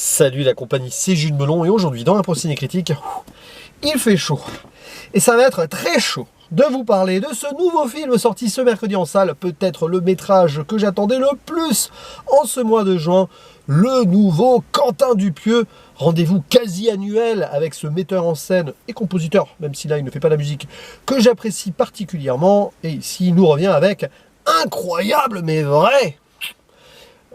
Salut la compagnie, c'est Jules Melon et aujourd'hui dans la Ciné Critique, il fait chaud. Et ça va être très chaud de vous parler de ce nouveau film sorti ce mercredi en salle, peut-être le métrage que j'attendais le plus en ce mois de juin, le nouveau Quentin Dupieux, rendez-vous quasi annuel avec ce metteur en scène et compositeur, même si là il ne fait pas la musique, que j'apprécie particulièrement, et ici il nous revient avec incroyable mais vrai.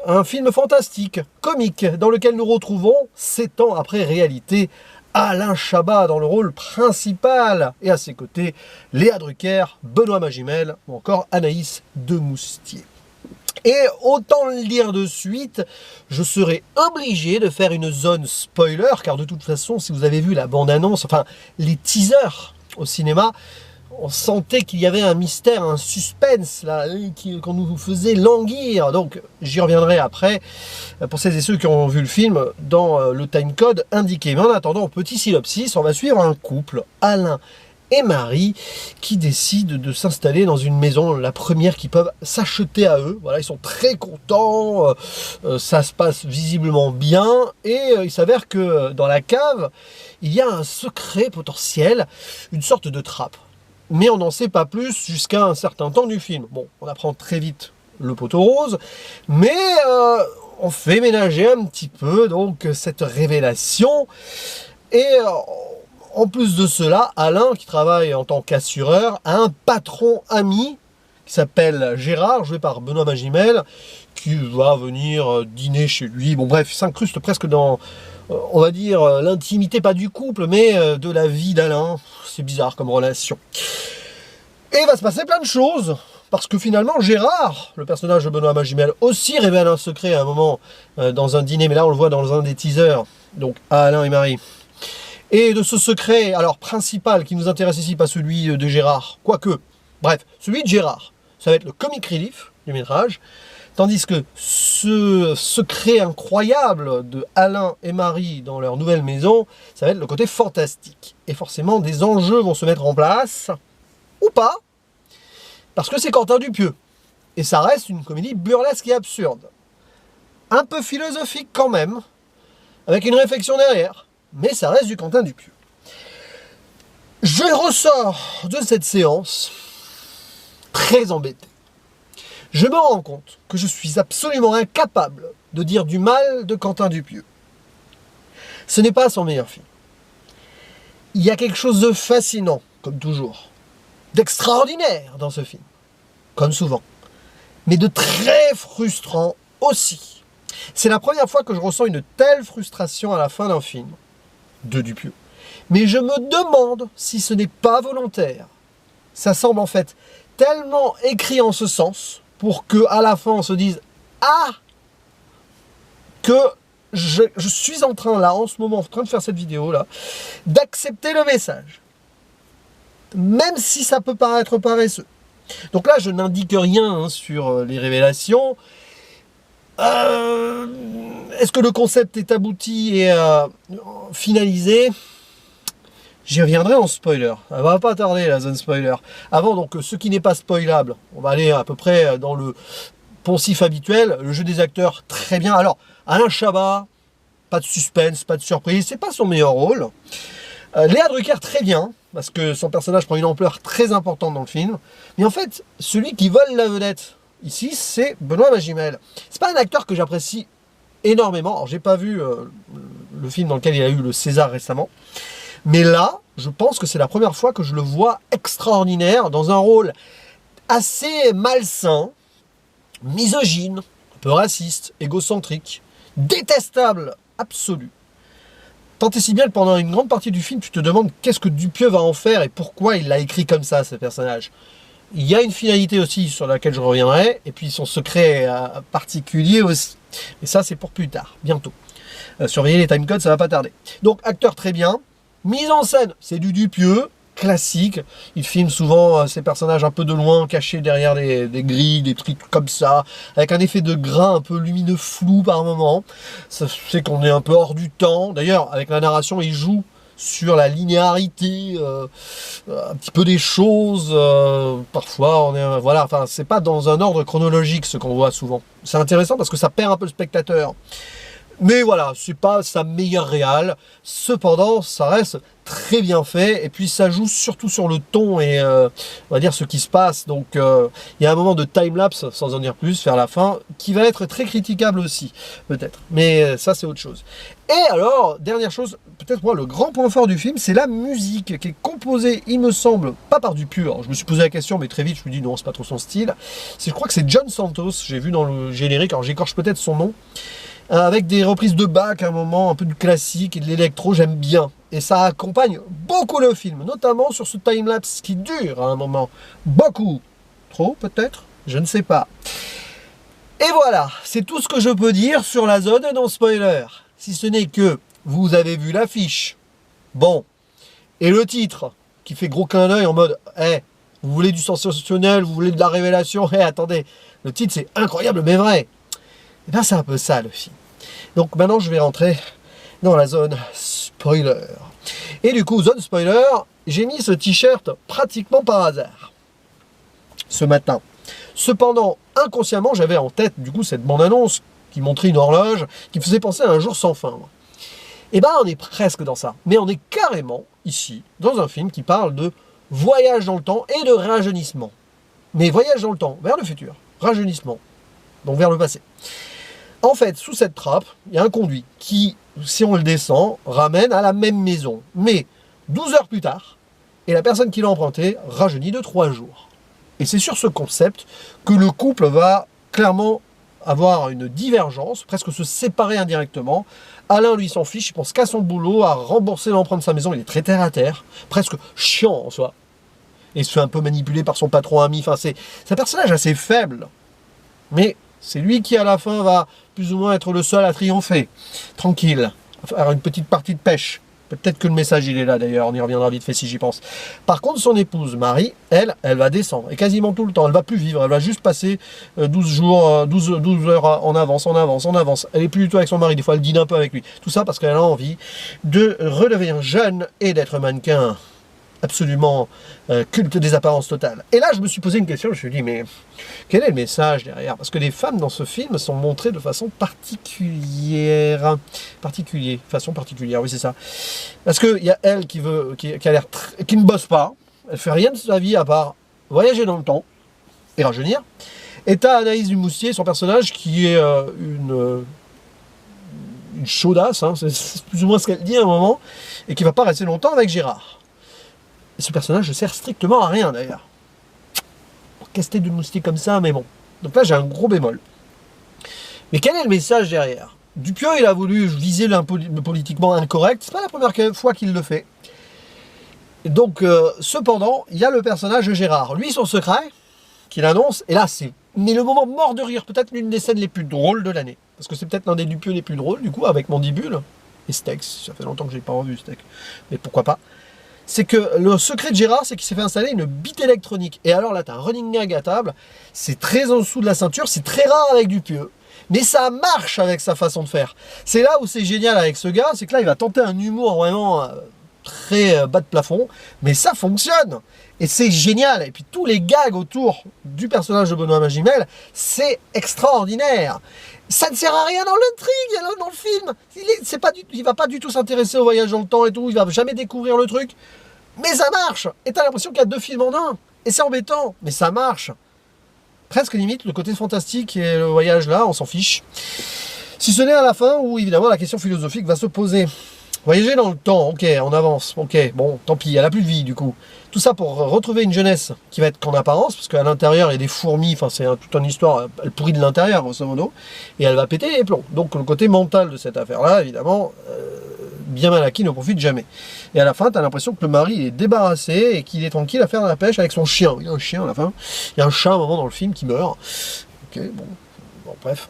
Un film fantastique, comique, dans lequel nous retrouvons, 7 ans après réalité, Alain Chabat dans le rôle principal, et à ses côtés, Léa Drucker, Benoît Magimel, ou encore Anaïs Demoustier. Et autant le dire de suite, je serai obligé de faire une zone spoiler, car de toute façon, si vous avez vu la bande-annonce, enfin les teasers au cinéma, on sentait qu'il y avait un mystère, un suspense là, qu'on nous faisait languir. Donc j'y reviendrai après, pour celles et ceux qui ont vu le film, dans le timecode indiqué. Mais en attendant, petit synopsis, on va suivre un couple, Alain et Marie, qui décident de s'installer dans une maison, la première qu'ils peuvent s'acheter à eux. Voilà, ils sont très contents, ça se passe visiblement bien, et il s'avère que dans la cave, il y a un secret potentiel, une sorte de trappe. Mais on n'en sait pas plus jusqu'à un certain temps du film. Bon, on apprend très vite le poteau rose, mais on fait ménager un petit peu donc cette révélation. Et en plus de cela, Alain, qui travaille en tant qu'assureur, a un patron ami qui s'appelle Gérard, joué par Benoît Magimel, qui va venir dîner chez lui. Bon bref, il s'incruste presque dans, on va dire, l'intimité, pas du couple, mais de la vie d'Alain. C'est bizarre comme relation. Et il va se passer plein de choses, parce que finalement Gérard, le personnage de Benoît Magimel, aussi révèle un secret à un moment dans un dîner, mais là on le voit dans un des teasers, donc à Alain et Marie. Et de ce secret, alors principal, qui nous intéresse ici, pas celui de Gérard, quoique, bref, celui de Gérard, ça va être le comic relief du métrage, tandis que ce secret incroyable de Alain et Marie dans leur nouvelle maison, ça va être le côté fantastique. Et forcément, des enjeux vont se mettre en place, ou pas, parce que c'est Quentin Dupieux. Et ça reste une comédie burlesque et absurde. Un peu philosophique quand même, avec une réflexion derrière, mais ça reste du Quentin Dupieux. Je ressors de cette séance très embêté. Je me rends compte que je suis absolument incapable de dire du mal de Quentin Dupieux. Ce n'est pas son meilleur film. Il y a quelque chose de fascinant, comme toujours, d'extraordinaire dans ce film, comme souvent, mais de très frustrant aussi. C'est la première fois que je ressens une telle frustration à la fin d'un film de Dupieux. Mais je me demande si ce n'est pas volontaire. Ça semble en fait tellement écrit en ce sens, pour que à la fin on se dise « Ah !» que je suis en train là, en ce moment, en train de faire cette vidéo là, d'accepter le message. Même si ça peut paraître paresseux. Donc là, je n'indique rien sur les révélations. Est-ce que le concept est abouti et finalisé? J'y reviendrai en spoiler. Ça va pas tarder la zone spoiler. Avant, donc, ce qui n'est pas spoilable, on va aller à peu près dans le poncif habituel. Le jeu des acteurs, très bien. Alors, Alain Chabat, pas de suspense, pas de surprise. C'est pas son meilleur rôle. Léa Drucker, très bien, parce que son personnage prend une ampleur très importante dans le film. Mais en fait, celui qui vole la vedette ici, c'est Benoît Magimel. C'est pas un acteur que j'apprécie énormément. Alors, j'ai pas vu le film dans lequel il a eu le César récemment. Mais là, je pense que c'est la première fois que je le vois extraordinaire dans un rôle assez malsain, misogyne, un peu raciste, égocentrique, détestable, absolu. Tant et si bien que pendant une grande partie du film, tu te demandes qu'est-ce que Dupieux va en faire et pourquoi il l'a écrit comme ça, ce personnage. Il y a une finalité aussi sur laquelle je reviendrai, et puis son secret particulier aussi. Mais ça, c'est pour plus tard, bientôt. Surveillez les timecodes, ça va pas tarder. Donc, acteur très bien. Mise en scène, c'est du Dupieux, classique. Il filme souvent ses personnages un peu de loin, cachés derrière des grilles, des trucs comme ça, avec un effet de grain un peu lumineux flou par moment. Ça fait qu'on est un peu hors du temps. D'ailleurs, avec la narration, il joue sur la linéarité, un petit peu des choses. Parfois, on est, voilà, enfin, c'est pas dans un ordre chronologique ce qu'on voit souvent. C'est intéressant parce que ça perd un peu le spectateur. Mais voilà, c'est pas sa meilleure réal. Cependant, ça reste très bien fait. Et puis ça joue surtout sur le ton et on va dire ce qui se passe. Donc il y a un moment de time-lapse, sans en dire plus, vers la fin, qui va être très critiquable aussi, peut-être. Mais ça, c'est autre chose. Et alors, dernière chose, peut-être moi, le grand point fort du film, c'est la musique qui est composée, il me semble, pas par Dupieux. Alors, je me suis posé la question, mais très vite, je me dis non, c'est pas trop son style. Je crois que c'est John Santos, j'ai vu dans le générique, alors j'écorche peut-être son nom. Avec des reprises de Bach à un moment, un peu du classique et de l'électro, j'aime bien. Et ça accompagne beaucoup le film, notamment sur ce time-lapse qui dure à un moment. Beaucoup. Trop peut-être? Je ne sais pas. Et voilà, c'est tout ce que je peux dire sur la zone non spoiler. Si ce n'est que vous avez vu l'affiche. Bon. Et le titre, qui fait gros clin d'œil en mode vous voulez du sensationnel, vous voulez de la révélation, attendez. Le titre c'est incroyable mais vrai. Et bien c'est un peu ça le film. Donc maintenant je vais rentrer dans la zone spoiler. Et du coup, zone spoiler, j'ai mis ce t-shirt pratiquement par hasard. Ce matin. Cependant, inconsciemment, j'avais en tête du coup cette bande-annonce qui montrait une horloge, qui me faisait penser à un jour sans fin. Et ben on est presque dans ça. Mais on est carrément ici, dans un film qui parle de voyage dans le temps et de rajeunissement. Mais voyage dans le temps, vers le futur. Rajeunissement. Donc vers le passé. En fait, sous cette trappe, il y a un conduit qui, si on le descend, ramène à la même maison. Mais 12 heures plus tard, et la personne qui l'a emprunté rajeunit de 3 jours. Et c'est sur ce concept que le couple va clairement avoir une divergence, presque se séparer indirectement. Alain, lui, s'en fiche, il pense qu'à son boulot, à rembourser l'emprunt de sa maison, il est très terre à terre, presque chiant en soi. Et il se fait un peu manipuler par son patron ami, enfin c'est un personnage assez faible. Mais c'est lui qui, à la fin, va plus ou moins être le seul à triompher. Tranquille. Faire une petite partie de pêche. Peut-être que le message, il est là, d'ailleurs. On y reviendra vite fait si j'y pense. Par contre, son épouse, Marie, elle va descendre. Et quasiment tout le temps. Elle va plus vivre. Elle va juste passer 12 jours, 12 heures en avance, en avance, en avance. Elle est plus du tout avec son mari. Des fois, elle dîne un peu avec lui. Tout ça parce qu'elle a envie de redevenir jeune et d'être mannequin. Absolument culte des apparences totales. Et là, je me suis posé une question, je me suis dit, mais quel est le message derrière? Parce que les femmes dans ce film sont montrées de façon particulière. Façon particulière, oui, c'est ça. Parce qu'il y a elle qui a l'air qui ne bosse pas, elle fait rien de sa vie à part voyager dans le temps et rajeunir. Et t'as Anaïs Dumoustier, son personnage, qui est une chaudasse, hein, c'est plus ou moins ce qu'elle dit à un moment, et qui va pas rester longtemps avec Gérard. Et ce personnage ne sert strictement à rien d'ailleurs. Caster de moustique comme ça, mais bon. Donc là j'ai un gros bémol. Mais quel est le message derrière? Dupieux, il a voulu viser le politiquement incorrect. C'est pas la première fois qu'il le fait. Et donc, cependant, il y a le personnage de Gérard. Lui, son secret, qu'il annonce, et là c'est mais le moment mort de rire, peut-être l'une des scènes les plus drôles de l'année. Parce que c'est peut-être l'un des Dupieux les plus drôles, du coup, avec Mandibule et Stex. Ça fait longtemps que je n'ai pas revu Stex. Mais pourquoi pas? C'est que le secret de Gérard, c'est qu'il s'est fait installer une bite électronique. Et alors là, tu as un running gag à table, c'est très en dessous de la ceinture, c'est très rare avec Dupieux. Mais ça marche avec sa façon de faire. C'est là où c'est génial avec ce gars, c'est que là, il va tenter un humour vraiment très bas de plafond, mais ça fonctionne. Et c'est génial. Et puis tous les gags autour du personnage de Benoît Magimel, c'est extraordinaire. Ça ne sert à rien dans l'intrigue, dans le film. Il va pas du tout s'intéresser au voyage dans le temps et tout. Il va jamais découvrir le truc. Mais ça marche. Et t'as l'impression qu'il y a 2 films en un. Et c'est embêtant. Mais ça marche. Presque limite, le côté fantastique et le voyage là, on s'en fiche. Si ce n'est à la fin où évidemment la question philosophique va se poser. Voyager dans le temps, ok, on avance, ok, bon, tant pis, elle a plus de vie du coup. Tout ça pour retrouver une jeunesse qui va être qu'en apparence, parce qu'à l'intérieur il y a des fourmis, enfin c'est toute une histoire, elle pourrit de l'intérieur grosso modo, et elle va péter les plombs. Donc le côté mental de cette affaire-là, évidemment, bien mal acquis ne profite jamais. Et à la fin, tu as l'impression que le mari est débarrassé et qu'il est tranquille à faire de la pêche avec son chien. Il y a un chien à la fin, il y a un chat à un moment dans le film qui meurt. Ok, bon bref.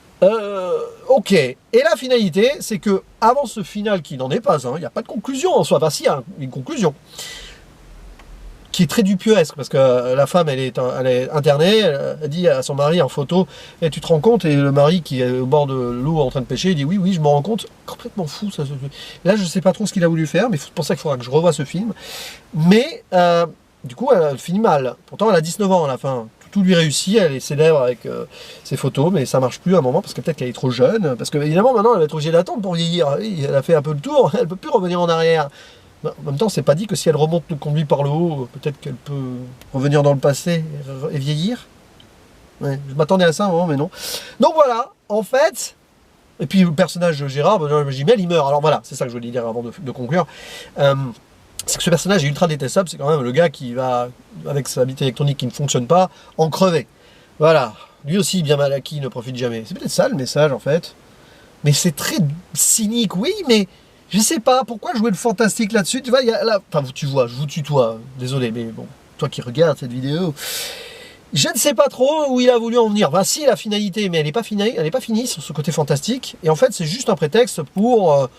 Ok, et la finalité, c'est que avant ce final qui n'en est pas, il n'y a pas de conclusion en soi, enfin si, il y a une conclusion, qui est très dupieuesque, parce que la femme, elle est internée, elle dit à son mari en photo, et tu te rends compte, et le mari qui est au bord de l'eau en train de pêcher, il dit oui, je me rends compte, complètement fou, ça. Là je sais pas trop ce qu'il a voulu faire, mais c'est pour ça qu'il faudra que je revoie ce film, mais du coup elle finit mal, pourtant elle a 19 ans à la fin, tout lui réussit, elle est célèbre avec ses photos, mais ça marche plus à un moment, parce que peut-être qu'elle est trop jeune, parce que évidemment maintenant elle va être obligée d'attendre pour vieillir, oui, elle a fait un peu le tour, elle peut plus revenir en arrière. En même temps, c'est pas dit que si elle remonte le conduit par le haut, peut-être qu'elle peut revenir dans le passé et vieillir. Ouais, je m'attendais à ça, hein, mais non. Donc voilà, en fait, et puis le personnage de Gérard, Jimel, il meurt. Alors voilà, c'est ça que je voulais dire avant de conclure. C'est que ce personnage est ultra détestable, c'est quand même le gars qui va, avec sa bite électronique qui ne fonctionne pas, en crever. Voilà, lui aussi bien mal acquis, ne profite jamais. C'est peut-être ça le message en fait. Mais c'est très cynique, oui, mais je sais pas, pourquoi jouer le fantastique là-dessus? Tu vois, il y a là, enfin tu vois, je vous tutoie, désolé, mais bon, toi qui regardes cette vidéo, je ne sais pas trop où il a voulu en venir. Enfin, si, la finalité, mais elle n'est pas finie sur ce côté fantastique. Et en fait, c'est juste un prétexte pour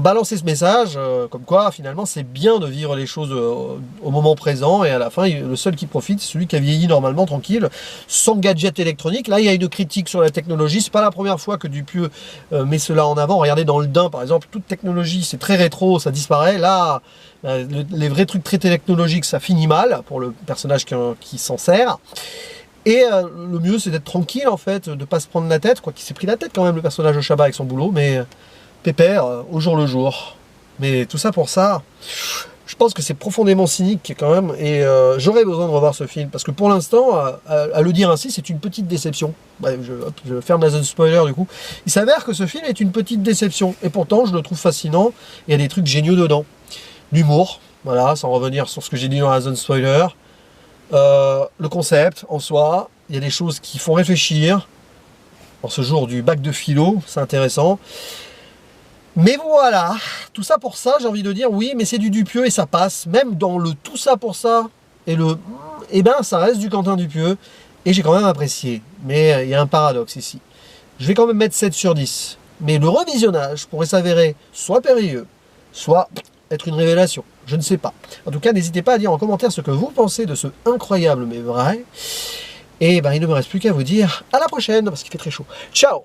balancer ce message, comme quoi, finalement, c'est bien de vivre les choses au moment présent. Et à la fin, le seul qui profite, c'est celui qui a vieilli normalement, tranquille, sans gadget électronique. Là, il y a une critique sur la technologie. C'est pas la première fois que Dupieux met cela en avant. Regardez dans le Dain, par exemple, toute technologie, c'est très rétro, ça disparaît. Là, les vrais trucs très technologiques, ça finit mal pour le personnage qui s'en sert. Et le mieux, c'est d'être tranquille, en fait, de pas se prendre la tête, quoi, qui s'est pris la tête quand même, le personnage de Chabat avec son boulot, mais pépère, au jour le jour. Mais tout ça pour ça, je pense que c'est profondément cynique quand même, et j'aurais besoin de revoir ce film, parce que pour l'instant, à le dire ainsi, c'est une petite déception. Ouais, je ferme la zone spoiler du coup. Il s'avère que ce film est une petite déception, et pourtant je le trouve fascinant, il y a des trucs géniaux dedans. L'humour, voilà, sans revenir sur ce que j'ai dit dans la zone spoiler. Le concept en soi, il y a des choses qui font réfléchir. En ce jour du bac de philo, c'est intéressant. Mais voilà, tout ça pour ça, j'ai envie de dire, oui, mais c'est du Dupieux et ça passe. Même dans le tout ça pour ça, et eh ben, ça reste du Quentin Dupieux. Et j'ai quand même apprécié. Mais il y a un paradoxe ici. Je vais quand même mettre 7 sur 10. Mais le revisionnage pourrait s'avérer soit périlleux, soit être une révélation. Je ne sais pas. En tout cas, n'hésitez pas à dire en commentaire ce que vous pensez de ce incroyable mais vrai. Et ben, il ne me reste plus qu'à vous dire à la prochaine, parce qu'il fait très chaud. Ciao!